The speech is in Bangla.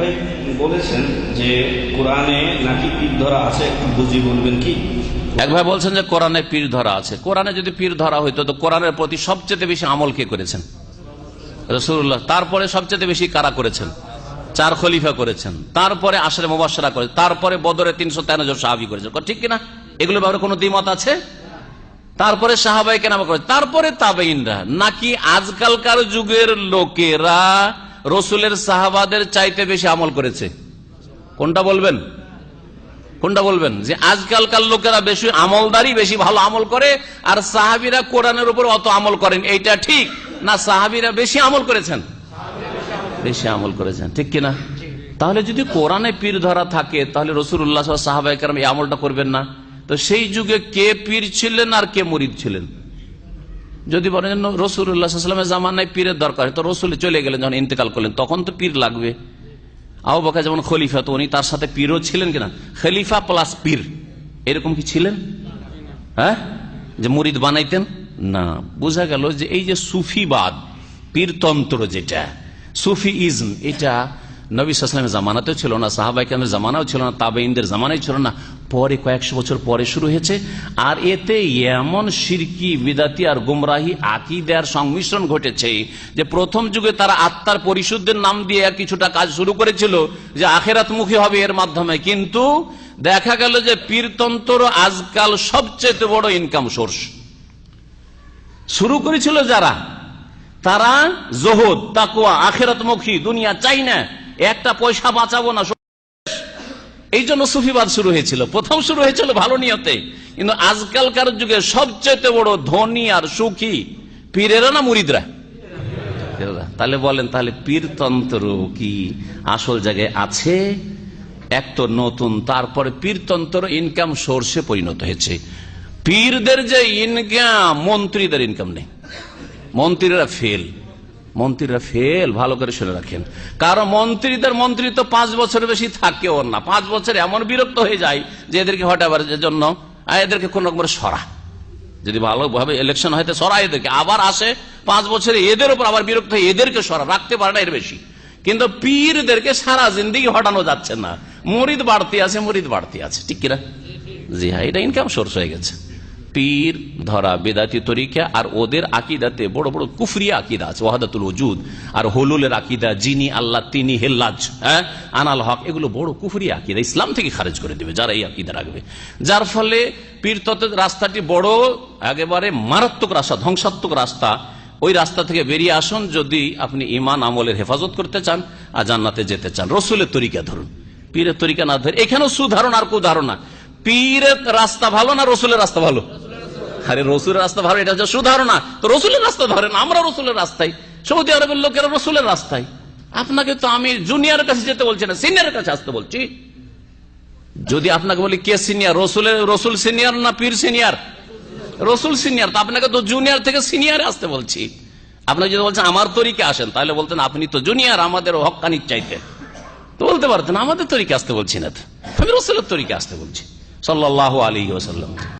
ভাই বলেছেন যে কোরআনে নাকি পীর ধরা আছে, একটু বুঝিয়ে বলবেন কি? এক ভাই বলছেন যে কোরআনে পীর ধরা আছে। কোরআনে যদি পীর ধরা হইতো তো কোরআনের প্রতি সবচেয়ে বেশি আমল কে করেছেন? রাসূলুল্লাহ। তারপরে সবচেয়ে বেশি কারা করেছেন? 4 খলিফা করেছেন। তারপরে আশরে মুবাশশারা করেছেন। তারপরে বদরে 313 জন সাহাবী করেছেন। ঠিক কিনা? এগুলো ব্যাপারে কোনো দ্বিমত আছে? তারপরে সাহাবায়ে কেরাম করেছেন, তারপরে তাবেঈনরা। নাকি আজকালকার যুগের লোকেরা রসুলের সাহাবাদের চাইতে বেশি আমল করেছে? কোনটা বলবেন? কোনটা বলবেন? যে আজকালকার লোকেরা বেশি আমলদারি, বেশি ভালো আমল করে, আর সাহাবীরা কোরআনের উপর অত আমল করেন, এইটা ঠিক না? সাহাবীরা বেশি আমল করেছেন? বেশি আমল করেছেন, ঠিক কিনা? তাহলে যদি কোরআনে পীর ধরা থাকে, তাহলে রাসূলুল্লাহ সাল্লাল্লাহু আলাইহি ওয়াসাল্লাম সাহাবায়ে কেরাম এই আমলটা করবেন না? তো সেই যুগে কে পীর ছিলেন আর কে মুরিদ ছিলেন? যদি বলেন রাসূলুল্লাহ সাল্লাল্লাহু আলাইহি ওয়াসাল্লামের জামানায় পীরের দরকার, তো রাসূল চলে গেলেন, যখন ইন্তেকাল করলেন, তখন তো পীর লাগবে। আবু বকর যেমন খলিফা, তো উনি তার সাথে পীরও ছিলেন কিনা? খলিফা প্লাস পীর, এরকম কি ছিলেন? হ্যাঁ, যে মুরিদ বানাইতেন না। বোঝা গেল যে এই যে সুফিবাদ, পীরতন্ত্র, যেটা সুফিইজম, এটা নবী সাল্লাল্লাহু আলাইহি ওয়াসাল্লামের জামানাতেও ছিল না, সাহাবায়ে কেরামের জামানাও ছিল না, তাবেঈনদের জামানায় ছিল না, পরে কয়েকশো বছর পরে শুরু হয়েছে। আর এতে এমন শিরকি, বিদাতি আর গুমরাহি আকীদার সংমিশ্রণ ঘটেছে যে প্রথম যুগে তারা আত্মার পরিশুদ্ধের নাম দিয়ে কিছুটা কাজ শুরু করেছিল যে আখিরাতমুখী হবে এর মাধ্যমে, কিন্তু দেখা গেল যে পীরতন্ত্র আজকাল সবচেয়ে বড় ইনকাম সোর্স। শুরু করেছিল যারা, তারা জোহদ, তাকওয়া, আখিরাতমুখী, দুনিয়া চাই না, একটা পয়সা বাঁচাবো না, এই জন্য সুফিবাদ শুরু হয়েছিল। প্রথম শুরু হয়েছিল ভালো নিয়তে, কিন্তু আজকালকার যুগে সবচেয়ে বড় ধনী আর সুখী পীরেরা না মুরিদরা? তাহলে বলেন, তাহলে পীরতন্ত্র কি আসল জায়গায় আছে? এক তো নতুন, তারপরে পীরতন্ত্র ইনকাম সোর্সে পরিণত হয়েছে। পীরদের যে ইনকাম, মন্ত্রীদের ইনকাম নেই। মন্ত্রীরা ফেল, মন্ত্রীরা ফেল, ভালো করে শুনে রাখেন। কারণ মন্ত্রী তো 5 বছরের বেশি থাকেও না। 5 বছর এমন বিরক্ত হয়ে যায় যে এদেরকে হটাবার জন্য এদেরকে কোন রকমের সরা, যদি ভালোভাবে ইলেকশন হয়তো সরা এদেরকে, আবার আসে 5 বছরে এদের উপর আবার বিরক্ত হয়ে এদেরকে সরা, রাখতে পারে না এর বেশি। কিন্তু পীরদেরকে সারা জিন্দেগি হটানো যাচ্ছে না। মুরিদ বাড়তি আছে, মুরিদ বাড়তি আছে, ঠিক কিনা? জি হ্যাঁ, এটা ইনকাম সোর্স হয়ে গেছে। পীর ধরা বেদাতি তরিকা, আর ওদের আকীদাতে বড় বড় কুফরি আকীদা আছে, ওয়াহদাতুল ওজুদ আর হুলুলের আকীদা, যিনি আল্লাহ তিনি হেল্লাজ, হ্যাঁ, আনাল হক, এগুলো বড় কুফরি আকীদা, ইসলাম থেকে খারিজ করে দেবে যারা এই আকীদা রাখবে। যার ফলে পীর তত্ত্বের রাস্তাটি বড় একেবারে মারাত্মক রাস্তা, ধ্বংসাত্মক রাস্তা। ওই রাস্তা থেকে বেরিয়ে আসুন যদি আপনি ঈমান আমলের হেফাজত করতে চান আর জান্নাতে যেতে চান। রসুলের তরিকা ধরুন, পীরের তরিকা না ধরে। এখানেও সুধারণা আর কুধারণা। পীরের রাস্তা ভালো না রসুলের রাস্তা ভালো? আরে রসুলের রাস্তা ভালো, এটা হচ্ছে সুধারণা। তো রসুলের রাস্তা ধরেন, আমরা রসুলের রাস্তায়, সৌদি আরবের লোকেরা রসুলের রাস্তায়। আপনাকে তো আমি জুনিয়রের কাছে যেতে বলছি না, সিনিয়রের কাছে আসতে বলছি। যদি আপনাকে বলি কে সিনিয়র, রসুল সিনিয়র না পীর সিনিয়র? রসুল সিনিয়র। তো আপনাকে তো জুনিয়র থেকে সিনিয়রে আসতে বলছি। আপনাকে যদি বলছেন আমার তরিকে আসেন, তাহলে বলতেন আপনি তো জুনিয়র, আমাদের হক্কানি চাইতে, তো বলতে পারতেন আমাদের তরিকে আসতে বলছি না, তো আমি রসুলের তরিকে আসতে বলছি সাল্লাল্লাহু আলাইহি ওয়াসাল্লাম।